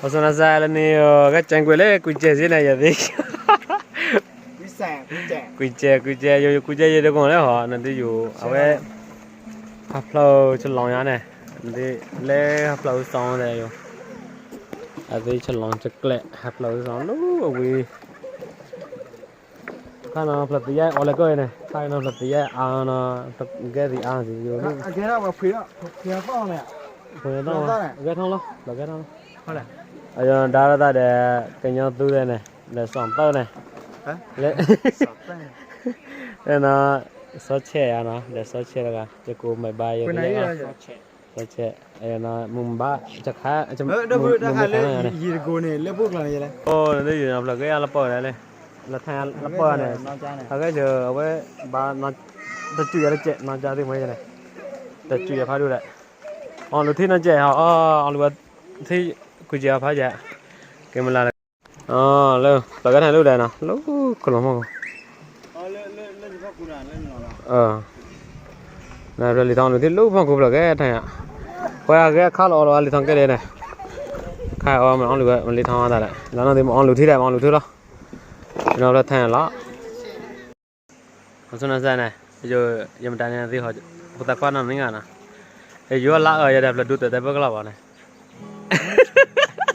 Sono sale ni che c'è quelle qui c'è sì ne ya di. Qui c'è io de con le ho na di yu awe upload ฉลองยาเนี่ยดิเล upload สองเลยอยู่อะดิฉลองจักแล upload สองนู้วีข้าน้องปลัดยายออเลก็เนี่ยข้าน้องปลัดยายอานะตะแกดิอาสิอยู่นี่ แกน่ะว่าเพื่อฟ้องเนี่ย เพิ่นต้องแกท้องแล้วแกท้องเท่าไหร่อาจารย์ดาราตาเดกันยอตู้เลยเนี่ยเดสองเต้าเนี่ยฮะเลเนาะซอเชอ่ะเนาะเดซอเชแล้วก็จะกูไม่บายอยู่เลยซอเชเนาะมุมบ้าจะค้าจะda ha le yi go ne le bu kla ne le โอ้นี่อยู่นะก็ยังละปอเลยละแทนละปอเนี่ยแล้วก็เจอเอาไว้บ้านนอนตะจุยละเจนอนจาที่ไม่ใช่เลยตะจุยพาดูแหละอ๋อรู้ที่นั่นเจอ๋อรู้ว่าที่กูจะพาเจเกมละอ๋อแล้วแล้วก็ถ่ายรูปได้เนาะลูกคนละมั้งน่าเรื่องลิทองดูที่ลูกพ่อกูบอกแกถ่ายอ่ะพอแกข้าวรอลิทองแกเลยเนี่ยข้าวมันเอาหรือว่ามันลิทองอะไรแล้วนั่นที่มันเอาหรือที่ไหนมันเอาหรือที่ละเราเราถ่ายละมันส่วนนั้นใช่ไหมอยู่ยังไม่ได้เนี่ยที่เขาพุทธก้อนนั่นนี่ไงนะอยู่ละอย่าได้ประดุแต่เบิกเราเนี่ย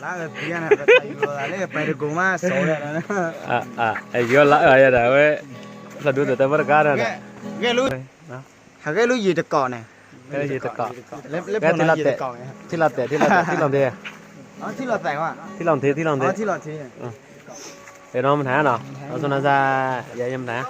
ละเพี้ยนนะอยู่อะไรไปดูกูมาโซ่เลยนะอยู่ละอย่าได้เว้ยประดุแต่เบิกกันนะแกรู้หากแกรู้ยีตะเกาะเนี่ย แกยีตะเกาะ เล็บที่ละเตะที่ละเตะที่ลองเตะอ๋อที่ละแต่ว่าที่ลองเตะอ๋อที่ละเตะเดี๋ยวน้องมันถ่ายเนาะเอาส่วนนั้นจะอย่ายังถ่าย